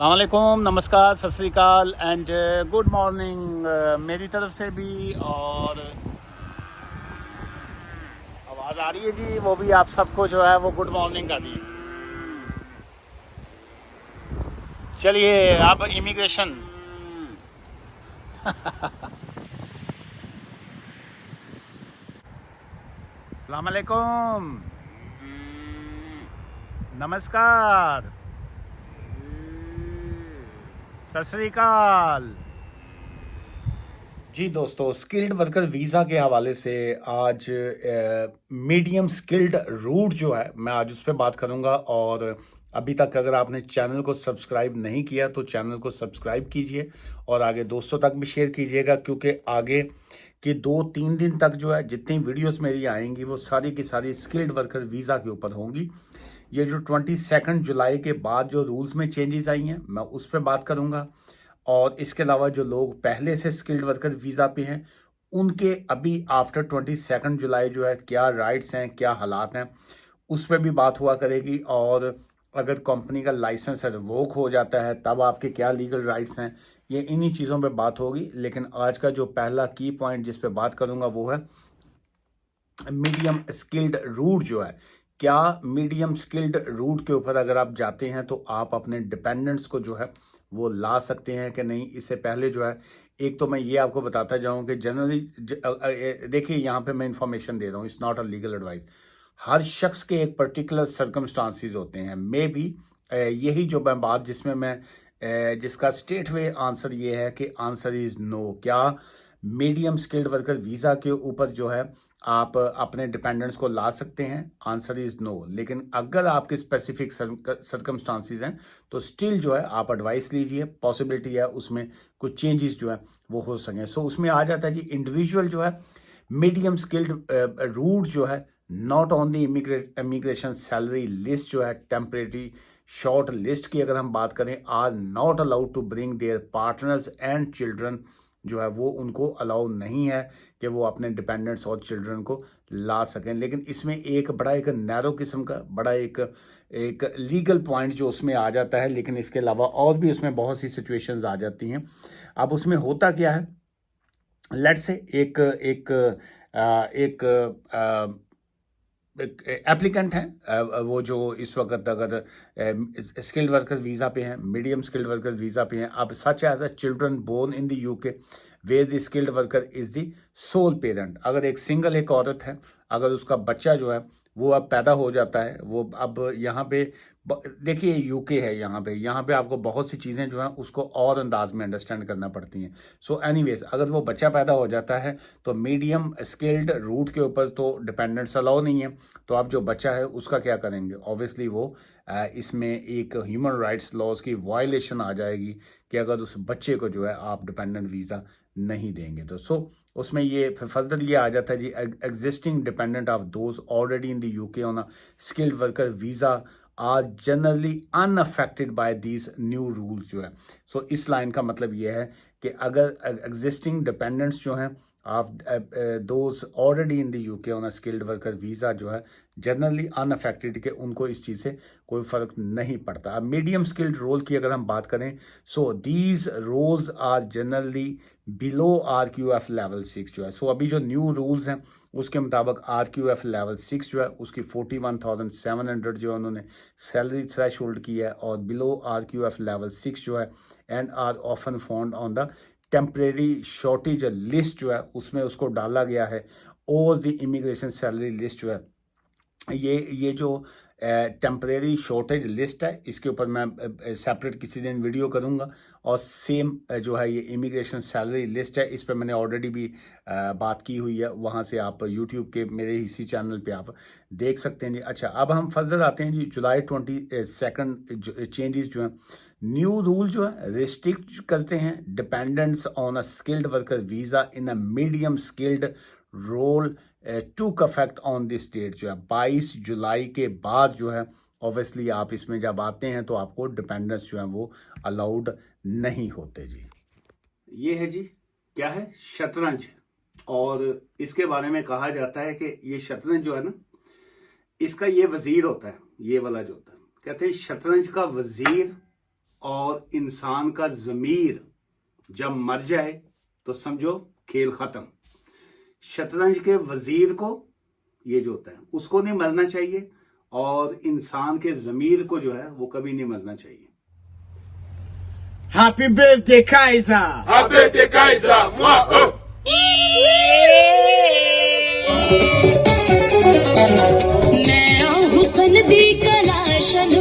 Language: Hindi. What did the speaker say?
अस्सलामुअलैकुम, नमस्कार, सत श्री अकाल एंड गुड मॉर्निंग मेरी तरफ से भी। और आवाज़ आ रही है जी, वो भी आप सबको जो है वो गुड मॉर्निंग का दी। चलिए अब इमिग्रेशन। अस्सलामुअलैकुम, नमस्कार, सत श्री अकाल जी। दोस्तों, स्किल्ड वर्कर वीज़ा के हवाले से आज मीडियम स्किल्ड रूट जो है मैं आज उस पर बात करूंगा। और अभी तक अगर आपने चैनल को सब्सक्राइब नहीं किया तो चैनल को सब्सक्राइब कीजिए और आगे दोस्तों तक भी शेयर कीजिएगा, क्योंकि आगे कि 2-3 दिन तक जो है जितनी वीडियोस मेरी आएंगी वो सारी की सारी स्किल्ड वर्कर वीज़ा के ऊपर होंगी। ये जो 22 जुलाई के बाद जो रूल्स में चेंजेस आई हैं मैं उस पर बात करूंगा। और इसके अलावा जो लोग पहले से स्किल्ड वर्कर वीज़ा पे हैं उनके अभी आफ्टर 22 जुलाई जो है क्या राइट्स हैं, क्या हालात हैं, उस पर भी बात हुआ करेगी। और अगर कंपनी का लाइसेंस रिवोक हो जाता है तब आपके क्या लीगल राइट्स हैं, ये इन्हीं चीज़ों पे बात होगी। लेकिन आज का जो पहला की पॉइंट जिस पे बात करूंगा वो है मीडियम स्किल्ड रूट जो है। क्या मीडियम स्किल्ड रूट के ऊपर अगर आप जाते हैं तो आप अपने डिपेंडेंट्स को जो है वो ला सकते हैं कि नहीं। इससे पहले जो है एक तो मैं ये आपको बताता जाऊं कि जनरली देखिए यहाँ पे मैं इंफॉर्मेशन दे रहा हूँ, it's not a legal advice. हर शख्स के एक पर्टिकुलर सर्कमस्टांसिस होते हैं। मे भी यही जो मैं बात जिसमें मैं जिसका स्टेट वे आंसर ये है कि आंसर इज नो। क्या मीडियम स्किल्ड वर्कर वीज़ा के ऊपर जो है आप अपने डिपेंडेंट्स को ला सकते हैं? Answer is no. लेकिन अगर आपके स्पेसिफिक सर्कमस्टांसिस हैं तो स्टिल जो है आप एडवाइस लीजिए, पॉसिबिलिटी है उसमें कुछ चेंजेस जो है वो हो सकें। सो उसमें आ जाता है जी इंडिविजुअल जो है मीडियम स्किल्ड रूट जो है not on the immigration salary list जो है टेम्परेरी शॉर्ट लिस्ट की अगर हम बात करें are not allowed to bring their partners and children जो है वो उनको अलाउ नहीं है कि वो अपने डिपेंडेंट्स और चिल्ड्रन को ला सकें। लेकिन इसमें एक बड़ा एक नैरो किस्म का बड़ा एक एक लीगल पॉइंट जो उसमें आ जाता है। लेकिन इसके अलावा और भी उसमें बहुत सी सिचुएशंस आ जाती हैं। अब उसमें होता क्या है, लेट्स से एक एक एक एप्लीकेंट हैं, वो जो इस वक्त अगर स्किल्ड वर्कर वीज़ा पे हैं, मीडियम स्किल्ड वर्कर वीज़ा पे हैं। अब such as a children born in the UK where the skilled worker is the sole parent. अगर एक सिंगल एक औरत है, अगर उसका बच्चा जो है वो अब पैदा हो जाता है, वो अब यहाँ पे देखिए यूके है, यहाँ पे आपको बहुत सी चीज़ें जो हैं उसको और अंदाज में अंडरस्टैंड करना पड़ती हैं। सो एनीवेज अगर वो बच्चा पैदा हो जाता है तो मीडियम स्किल्ड रूट के ऊपर तो डिपेंडेंट्स अलाउ नहीं है। तो आप जो बच्चा है उसका क्या करेंगे? ऑब्वियसली वो इसमें एक ह्यूमन राइट्स लॉज की वायलेशन आ जाएगी कि अगर उस बच्चे को जो है आप डिपेंडेंट वीज़ा नहीं देंगे तो। उसमें ये फर्दर ये आ जाता है जी existing dependent of those already in the UK on a skilled worker visa are generally unaffected by these new rules जो है। इस लाइन का मतलब ये है कि अगर एग्जिस्टिंग डिपेंडेंट्स जो हैं of those already in the UK on a skilled worker visa जो है जनरली अनअफेक्टेड के उनको इस चीज़ से कोई फ़र्क नहीं पड़ता। अब मीडियम स्किल्ड रोल की अगर हम बात करें these roles are generally below RQF level 6 जो है। अभी जो न्यू रूल्स हैं उसके मुताबिक RQF लेवल 6 जो है उसकी 41,700 जो है उन्होंने सैलरी थ्रेश होल्ड की है। और बिलो RQF लेवल 6 जो है and are often found on the temporary shortage list जो है उसमें उसको डाला गया है। और द इमिग्रेशन सैलरी लिस्ट जो है ये जो टेम्परेरी शॉर्टेज लिस्ट है इसके ऊपर मैं सेपरेट किसी दिन वीडियो करूंगा। और सेम जो है ये इमिग्रेशन सैलरी लिस्ट है, इस पर मैंने ऑलरेडी भी बात की हुई है, वहाँ से आप यूट्यूब के मेरे इसी चैनल पे आप देख सकते हैं जी। अच्छा, अब हम फर्दर आते हैं जी जुलाई 22 चेंजेस जो हैं। न्यू रूल जो है रिस्ट्रिक्ट करते हैं dependants on a skilled worker visa in a medium skilled role took effect on this date जो है 22 जुलाई के बाद जो है। ऑब्वियसली आप इसमें जब आते हैं तो आपको डिपेंडेंट्स जो हैं वो अलाउड नहीं होते जी। ये है जी क्या है, शतरंज। और इसके बारे में कहा जाता है कि ये शतरंज जो है ना इसका ये वजीर होता है, ये वाला जो होता है, कहते हैं शतरंज का वजीर और इंसान का ज़मीर जब मर जाए तो समझो खेल ख़त्म। शतरंज के वजीर को, ये जो होता है, उसको नहीं मरना चाहिए, और इंसान के ज़मीर को जो है वो कभी नहीं मरना चाहिए। Happy birthday, Kaiser! Happy birthday, Kaiser! Mwah! मैं हुसन दी कलाशन